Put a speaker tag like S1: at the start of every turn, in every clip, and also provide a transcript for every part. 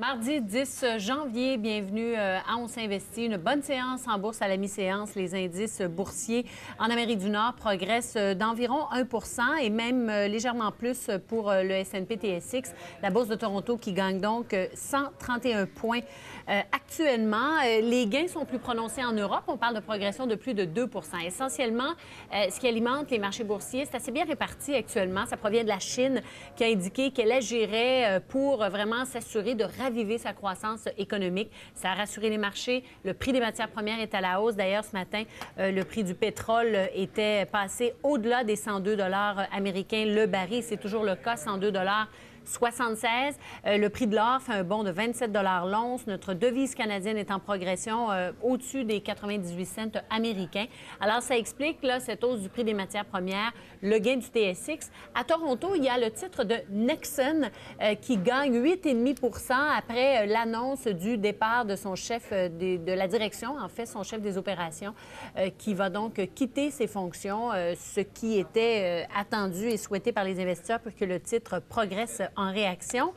S1: Mardi 10 janvier, bienvenue à On s'investit. Une bonne séance en bourse à la mi-séance. Les indices boursiers en Amérique du Nord progressent d'environ 1 et même légèrement plus pour le S&P/TSX. La bourse de Toronto qui gagne donc 131 points actuellement. Les gains sont plus prononcés en Europe. On parle de progression de plus de 2 Essentiellement, ce qui alimente les marchés boursiers, c'est assez bien réparti actuellement. Ça provient de la Chine qui a indiqué qu'elle agirait pour vraiment s'assurer de raviver sa croissance économique. Ça a rassuré les marchés. Le prix des matières premières est à la hausse. D'ailleurs, ce matin, le prix du pétrole était passé au-delà des 102 $ américains le baril. C'est toujours le cas, 102 $76. Le prix de l'or fait un bond de 27 $ l'once. Notre devise canadienne est en progression au-dessus des 98 cents américains. Alors, ça explique là, cette hausse du prix des matières premières, le gain du TSX. À Toronto, il y a le titre de Nexen qui gagne 8,5 après l'annonce du départ de son chef de la direction, en fait, son chef des opérations, qui va donc quitter ses fonctions, ce qui était attendu et souhaité par les investisseurs pour que le titre progresse en réaction.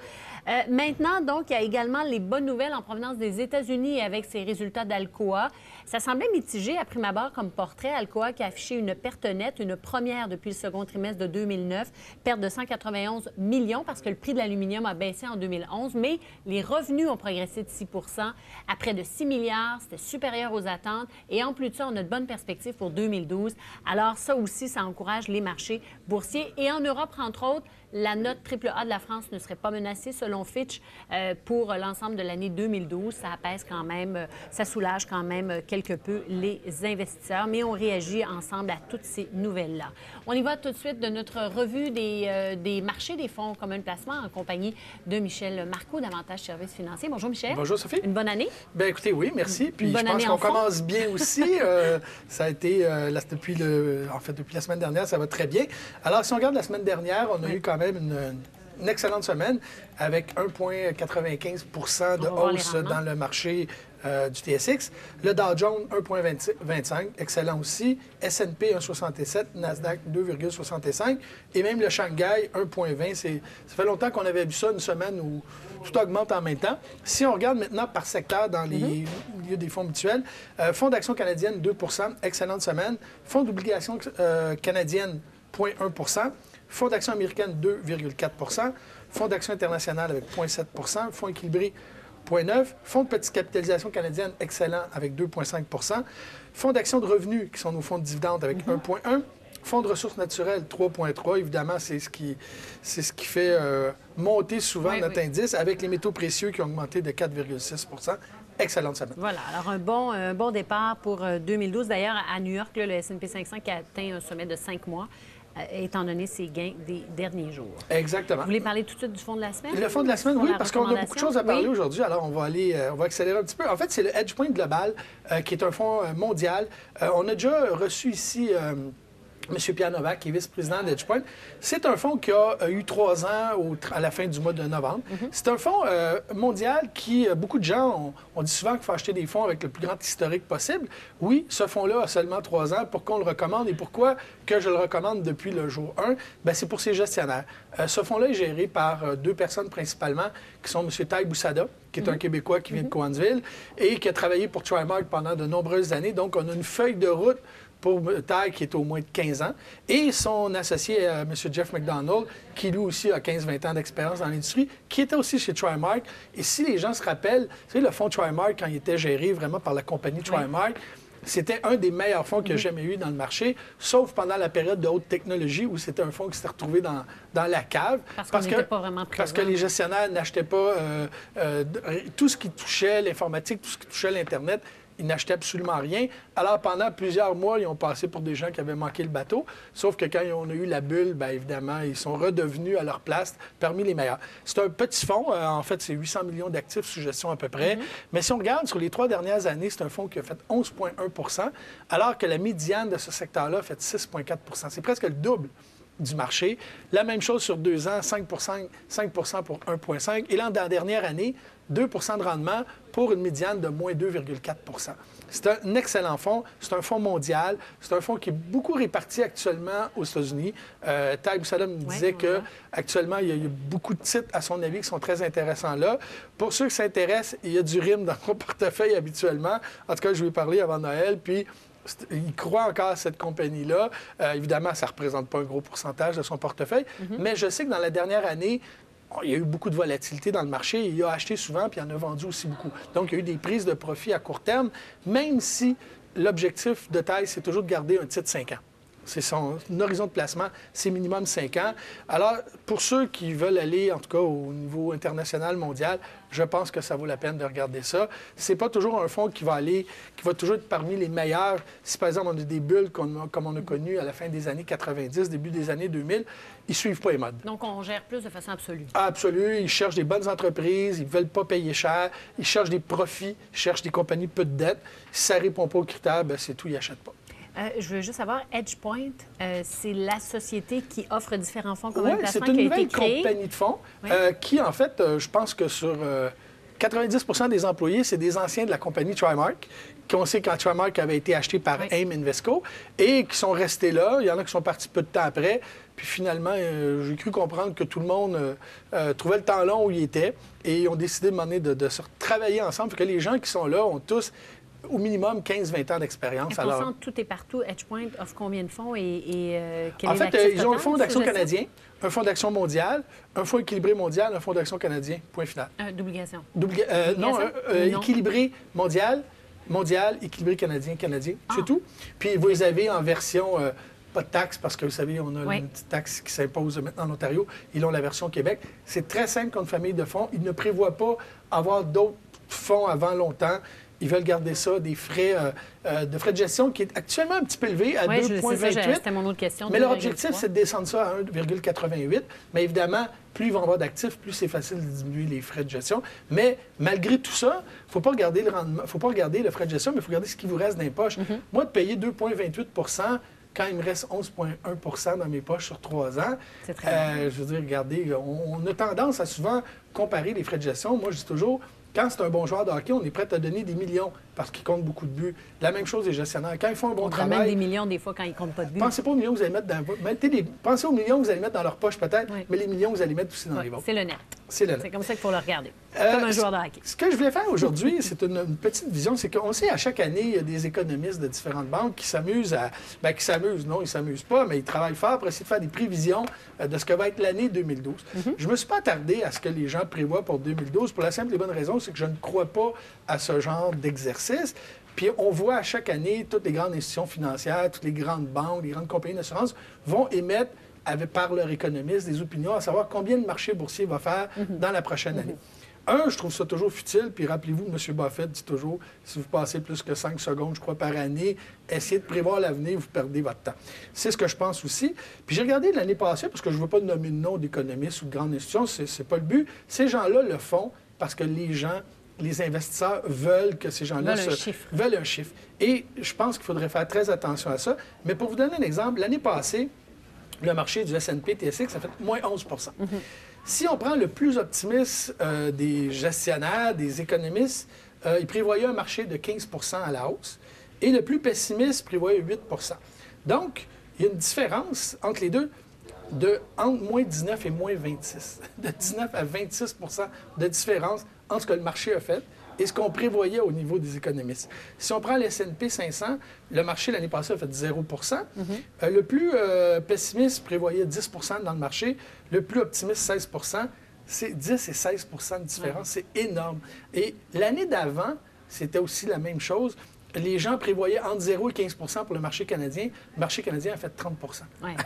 S1: Maintenant, donc, il y a également les bonnes nouvelles en provenance des États-Unis avec ces résultats d'Alcoa. Ça semblait mitigé à prime abord comme portrait. Alcoa qui a affiché une perte nette, une première depuis le second trimestre de 2009, perte de 191 millions parce que le prix de l'aluminium a baissé en 2011, mais les revenus ont progressé de 6 à près de 6 milliards. C'était supérieur aux attentes. Et en plus de ça, on a de bonnes perspectives pour 2012. Alors ça aussi, ça encourage les marchés boursiers. Et en Europe, entre autres, la note AAA de la France ne serait pas menacée selon Fitch pour l'ensemble de l'année 2012. Ça apaise quand même, ça soulage quand même quelque peu les investisseurs. Mais on réagit ensemble à toutes ces nouvelles-là. On y va tout de suite de notre revue des marchés des fonds communs de placement en compagnie de Michel Marcoux d'Avantage Services Financiers. Bonjour Michel.
S2: Bonjour Sophie.
S1: Une bonne année.
S2: Bien écoutez, oui, merci. Puis je pense qu'on commence bien aussi. Ça a été, depuis la semaine dernière, ça va très bien. Alors si on regarde la semaine dernière, on a eu quand même une excellente semaine avec 1,95 de hausse dans le marché du TSX. Le Dow Jones, 1,25, excellent aussi. S&P, 1,67, Nasdaq, 2,65 et même le Shanghai, 1,20. Ça fait longtemps qu'on avait vu ça, une semaine où tout augmente en même temps. Si on regarde maintenant par secteur dans les milieux des fonds mutuels, fonds d'action canadienne, 2 excellente semaine. Fonds d'obligations canadienne, 0,1 Fonds d'action américaine, 2,4 Fonds d'action international avec 0,7 Fonds équilibré, 0,9 Fonds de petite capitalisation canadienne, excellent, avec 2,5 Fonds d'action de revenus, qui sont nos fonds de dividendes, avec 1,1 Fonds de ressources naturelles, 3,3 Évidemment, c'est ce qui fait monter souvent notre indice, avec les métaux précieux qui ont augmenté de 4,6 Excellente semaine.
S1: Voilà. Alors, un bon départ pour 2012. D'ailleurs, à New York, là, le S&P 500 qui a atteint un sommet de 5 mois, étant donné ses gains des derniers jours.
S2: Exactement.
S1: Vous voulez parler tout de suite du fonds de la semaine?
S2: Le fonds de la semaine, oui, parce qu'on a beaucoup de choses à parler aujourd'hui. Alors, on va accélérer un petit peu. En fait, c'est le Hedgepoint Global, qui est un fonds mondial. On a déjà reçu ici M. Pierre Novak, qui est vice-président d'Edgepoint. C'est un fonds qui a eu 3 ans à la fin du mois de novembre. C'est un fonds mondial qui, beaucoup de gens, on dit souvent qu'il faut acheter des fonds avec le plus grand historique possible. Oui, ce fonds-là a seulement 3 ans. Pourquoi on le recommande et pourquoi que je le recommande depuis le jour 1? Bien, c'est pour ses gestionnaires. Ce fonds-là est géré par 2 personnes principalement, qui sont M. Tai Boussada, qui est un Québécois qui vient de Cowansville et qui a travaillé pour Trimark pendant de nombreuses années. Donc, on a une feuille de route pour Tai, qui est au moins de 15 ans, et son associé, M. Jeff McDonald, qui lui aussi a 15-20 ans d'expérience dans l'industrie, qui était aussi chez Trimark. Et si les gens se rappellent, vous savez, le fonds Trimark, quand il était géré vraiment par la compagnie Trimark, c'était un des meilleurs fonds qu'il y a jamais eu dans le marché, sauf pendant la période de haute technologie où c'était un fonds qui s'était retrouvé dans la cave.
S1: Parce que pas vraiment présent.
S2: Parce que les gestionnaires n'achetaient pas tout ce qui touchait l'informatique, tout ce qui touchait l'Internet. Ils n'achetaient absolument rien. Alors, pendant plusieurs mois, ils ont passé pour des gens qui avaient manqué le bateau. Sauf que quand on a eu la bulle, bien évidemment, ils sont redevenus à leur place parmi les meilleurs. C'est un petit fonds. En fait, c'est 800 millions d'actifs sous gestion à peu près. Mais si on regarde sur les 3 dernières années, c'est un fonds qui a fait 11,1 alors que la médiane de ce secteur-là a fait 6,4 C'est presque le double du marché. La même chose sur 2 ans, 5 pour 1,5 et l'an de la dernière année, 2 de rendement pour une médiane de moins 2,4 C'est un excellent fonds. C'est un fonds mondial. C'est un fonds qui est beaucoup réparti actuellement aux États-Unis. Ty Boussala me disait qu'actuellement, il y a beaucoup de titres, à son avis, qui sont très intéressants là. Pour ceux qui s'intéressent, il y a du RIM dans mon portefeuille habituellement. En tout cas, je lui ai parlé avant Noël, puis il croit encore à cette compagnie-là. Évidemment, ça ne représente pas un gros pourcentage de son portefeuille, mais je sais que dans la dernière année, il y a eu beaucoup de volatilité dans le marché. Il a acheté souvent, puis il en a vendu aussi beaucoup. Donc, il y a eu des prises de profit à court terme, même si l'objectif de Ty, c'est toujours de garder un titre 5 ans. C'est son horizon de placement, c'est minimum 5 ans. Alors, pour ceux qui veulent aller, en tout cas, au niveau international, mondial, je pense que ça vaut la peine de regarder ça. C'est pas toujours un fonds qui va toujours être parmi les meilleurs. Si, par exemple, on a des bulles comme on a connu à la fin des années 90, début des années 2000, ils suivent pas les modes.
S1: Donc, on gère plus de façon absolue.
S2: Absolue. Ils cherchent des bonnes entreprises, ils veulent pas payer cher, ils cherchent des profits, ils cherchent des compagnies peu de dettes. Si ça répond pas aux critères, bien, c'est tout, ils n'achètent pas.
S1: Je veux juste savoir, EdgePoint, c'est la société qui offre différents fonds comme un placement
S2: qui a été créée.
S1: C'est une nouvelle
S2: compagnie de fonds qui, en fait, je pense que sur 90 des employés, c'est des anciens de la compagnie TriMark, qu'on sait quand TriMark avait été acheté par AIM Invesco et qui sont restés là. Il y en a qui sont partis peu de temps après. Puis finalement, j'ai cru comprendre que tout le monde trouvait le temps long où il était et ils ont décidé de se travailler ensemble. Que les gens qui sont là ont tous au minimum 15-20 ans d'expérience.
S1: Alors, tout est partout. EdgePoint offre combien de fonds et quel
S2: en
S1: est
S2: fait, ils ont un fonds d'action canadien, un fonds d'action mondial, un fonds équilibré mondial, un fonds d'action canadien. Point final.
S1: D'obligation.
S2: Non, équilibré mondial, équilibré canadien. C'est tout. Puis vous les avez en version... pas de taxe, parce que vous savez, on a une petite taxe qui s'impose maintenant en Ontario. Ils ont la version Québec. C'est très simple comme famille de fonds. Ils ne prévoient pas avoir d'autres fonds avant longtemps. Ils veulent garder ça, des frais de gestion qui est actuellement un petit peu élevé à 2,28.
S1: C'était mon autre question.
S2: Mais leur objectif, c'est de descendre ça à 1,88. Mais évidemment, plus ils vont avoir d'actifs, plus c'est facile de diminuer les frais de gestion. Mais malgré tout ça, il ne faut pas regarder le rendement, faut pas regarder le frais de gestion, mais il faut regarder ce qui vous reste dans les poches. Moi, de payer 2,28 quand il me reste 11,1 dans mes poches sur 3 ans,
S1: c'est très
S2: je veux dire, regardez, on a tendance à souvent comparer les frais de gestion. Moi, je dis toujours... Quand c'est un bon joueur de hockey, on est prêt à donner des millions parce qu'il compte beaucoup de buts. La même chose des gestionnaires. Quand ils font un bon travail...
S1: On donne des millions des fois quand ils ne comptent pas de buts.
S2: Pensez pas aux millions que vous allez mettre dans... Pensez aux millions que vous allez mettre dans leur poche peut-être, mais les millions que vous allez mettre aussi dans les vôtres.
S1: C'est le net.
S2: C'est le net.
S1: C'est comme ça qu'il faut le regarder. Comme un joueur de hockey.
S2: Ce que je voulais faire aujourd'hui, c'est une petite vision. C'est qu'on sait à chaque année, il y a des économistes de différentes banques qui s'amusent à... Bien, qui s'amusent. Non, ils ne s'amusent pas, mais ils travaillent fort pour essayer de faire des prévisions de ce que va être l'année 2012. Je ne me suis pas attardé à ce que les gens prévoient pour 2012 pour la simple et bonne raison, c'est que je ne crois pas à ce genre d'exercice. Puis on voit à chaque année, toutes les grandes institutions financières, toutes les grandes banques, les grandes compagnies d'assurance vont émettre, par leurs économistes, des opinions à savoir combien le marché boursier va faire dans la prochaine année. Je trouve ça toujours futile, puis rappelez-vous, M. Buffett dit toujours, si vous passez plus que 5 secondes, je crois, par année, essayez de prévoir l'avenir, vous perdez votre temps. C'est ce que je pense aussi. Puis j'ai regardé l'année passée, parce que je ne veux pas nommer de nom d'économistes ou de grandes institutions, c'est pas le but. Ces gens-là le font parce que les investisseurs veulent que ces gens-là veulent un chiffre. Et je pense qu'il faudrait faire très attention à ça. Mais pour vous donner un exemple, l'année passée, le marché du S&P TSX a fait moins 11 Si on prend le plus optimiste des gestionnaires, des économistes, ils prévoyaient un marché de 15 à la hausse. Et le plus pessimiste prévoyait 8 Donc, il y a une différence entre les deux entre moins 19 et moins 26. De 19 à 26 de différence entre ce que le marché a fait et ce qu'on prévoyait au niveau des économistes. Si on prend le S&P 500, le marché l'année passée a fait 0 Le plus pessimiste prévoyait 10 dans le marché, le plus optimiste 16 C'est 10 et 16 de différence, c'est énorme. Et l'année d'avant, c'était aussi la même chose. Les gens prévoyaient entre 0 et 15 pour le marché canadien. Le marché canadien a fait 30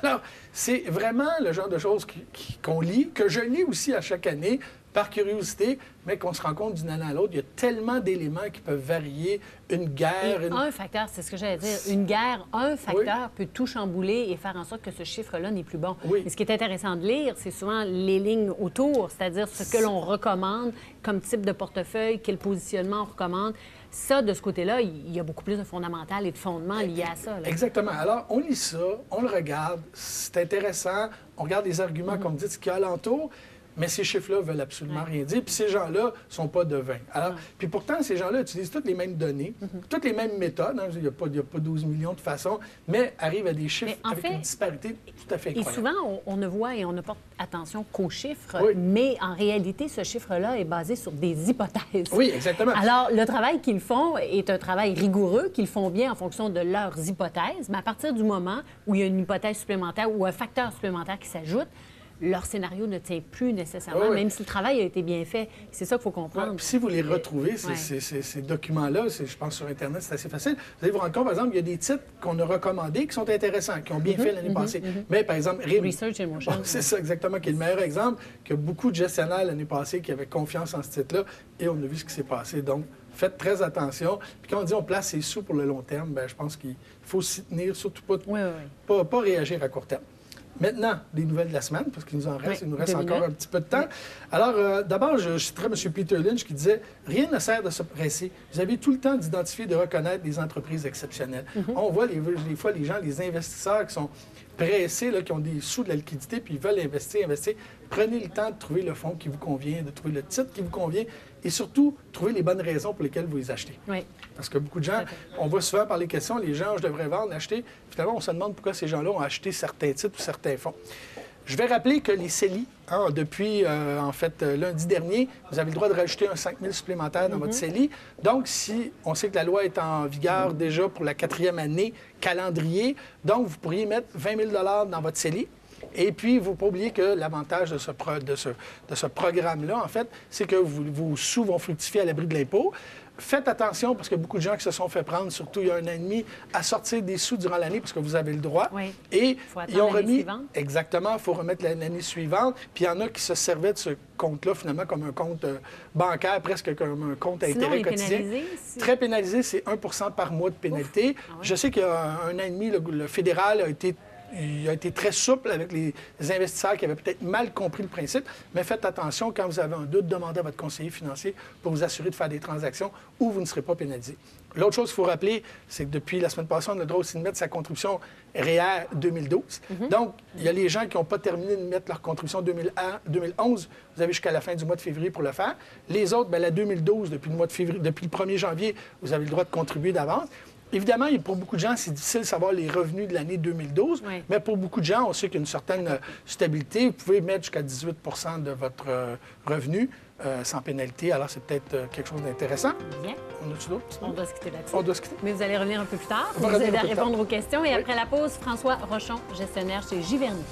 S2: Alors, c'est vraiment le genre de choses qu'on lit, que je lis aussi à chaque année, par curiosité, mais qu'on se rend compte d'une année à l'autre, il y a tellement d'éléments qui peuvent varier. Une guerre...
S1: Un facteur, c'est ce que j'allais dire. Une guerre, un facteur peut tout chambouler et faire en sorte que ce chiffre-là n'est plus bon.
S2: Oui.
S1: Et ce qui est intéressant de lire, c'est souvent les lignes autour, c'est-à-dire ce que l'on recommande comme type de portefeuille, quel positionnement on recommande. Ça, de ce côté-là, il y a beaucoup plus de fondamental et de fondements liés à ça. Là.
S2: Exactement. Alors, on lit ça, on le regarde, c'est intéressant, on regarde les arguments, comme dit, ce qu'il y a alentour, mais ces chiffres-là veulent absolument rien dire, puis ces gens-là ne sont pas devins. Alors, puis pourtant, ces gens-là utilisent toutes les mêmes données, toutes les mêmes méthodes, hein, il n'y a pas 12 millions de façons, mais arrivent à des chiffres avec une disparité tout à fait incroyable.
S1: Et souvent, on ne voit et on ne porte attention qu'aux chiffres,
S2: oui.
S1: mais en réalité, ce chiffre-là est basé sur des hypothèses.
S2: Oui, exactement.
S1: Alors, le travail qu'ils font est un travail rigoureux, qu'ils font bien en fonction de leurs hypothèses, mais à partir du moment où il y a une hypothèse supplémentaire ou un facteur supplémentaire qui s'ajoute, leur scénario ne tient plus nécessairement, même si le travail a été bien fait. C'est ça qu'il faut comprendre.
S2: Puis si vous les retrouvez, ces documents-là, je pense sur Internet, c'est assez facile. Vous allez vous rendre compte, par exemple, il y a des titres qu'on a recommandés qui sont intéressants, qui ont bien fait l'année passée. Mais par exemple,
S1: Research Emotion.
S2: C'est ça exactement, qui est le meilleur exemple, que beaucoup de gestionnaires l'année passée qui avaient confiance en ce titre-là, et on a vu ce qui s'est passé. Donc, faites très attention. Puis quand on dit on place ses sous pour le long terme, bien, je pense qu'il faut s'y tenir, surtout pas réagir à court terme. Maintenant, les nouvelles de la semaine, parce qu'il nous en reste, il nous reste encore un petit peu de temps. Alors, d'abord, je citerai M. Peter Lynch qui disait « Rien ne sert de se presser. Vous avez tout le temps d'identifier et de reconnaître des entreprises exceptionnelles. On voit des fois les gens, les investisseurs qui sont pressés, là, qui ont des sous de la liquidité, puis ils veulent investir. Prenez le temps de trouver le fonds qui vous convient, de trouver le titre qui vous convient et surtout, trouver les bonnes raisons pour lesquelles vous les achetez.
S1: Oui.
S2: Parce que beaucoup de gens, on voit souvent par les questions, les gens, je devrais vendre, acheter. Finalement, on se demande pourquoi ces gens-là ont acheté certains titres ou certains fonds. Je vais rappeler que les CELI, depuis, lundi dernier, vous avez le droit de rajouter un 5 000 supplémentaire dans votre CELI. Donc, si on sait que la loi est en vigueur déjà pour la 4e année calendrier, donc vous pourriez mettre 20 000 dans votre CELI. Et puis, il ne faut pas oublier que l'avantage de ce programme-là, en fait, c'est que vos sous vont fructifier à l'abri de l'impôt. Faites attention, parce que beaucoup de gens qui se sont fait prendre, surtout il y a un an et demi, à sortir des sous durant l'année, parce que vous avez le droit.
S1: Oui.
S2: Et
S1: faut
S2: ils ont remis...
S1: suivante.
S2: Exactement, il faut remettre l'année suivante. Puis il y en a qui se servaient de ce compte-là, finalement, comme un compte bancaire, presque comme un compte à intérêt quotidien. Très pénalisé, c'est 1 % par mois de pénalité. Ah ouais. Je sais qu'il y a un an et demi, le fédéral a été très souple avec les investisseurs qui avaient peut-être mal compris le principe, mais faites attention, quand vous avez un doute, demandez à votre conseiller financier pour vous assurer de faire des transactions où vous ne serez pas pénalisé. L'autre chose qu'il faut rappeler, c'est que depuis la semaine passée, on a le droit aussi de mettre sa contribution REER 2012. Donc, il y a les gens qui n'ont pas terminé de mettre leur contribution 2011. Vous avez jusqu'à la fin du mois de février pour le faire. Les autres, bien, la 2012, depuis le 1er janvier, vous avez le droit de contribuer d'avance. Évidemment, pour beaucoup de gens, c'est difficile de savoir les revenus de l'année 2012, mais pour beaucoup de gens, on sait qu'il y a une certaine stabilité. Vous pouvez mettre jusqu'à 18 % de votre revenu sans pénalité. Alors, c'est peut-être quelque chose d'intéressant.
S1: Bien.
S2: On a-tu d'autres?
S1: On doit se quitter là-dessus.
S2: On doit se quitter.
S1: Mais vous allez revenir un peu plus tard. Vous allez répondre aux questions. Et après la pause, François Rochon, gestionnaire chez Giverny.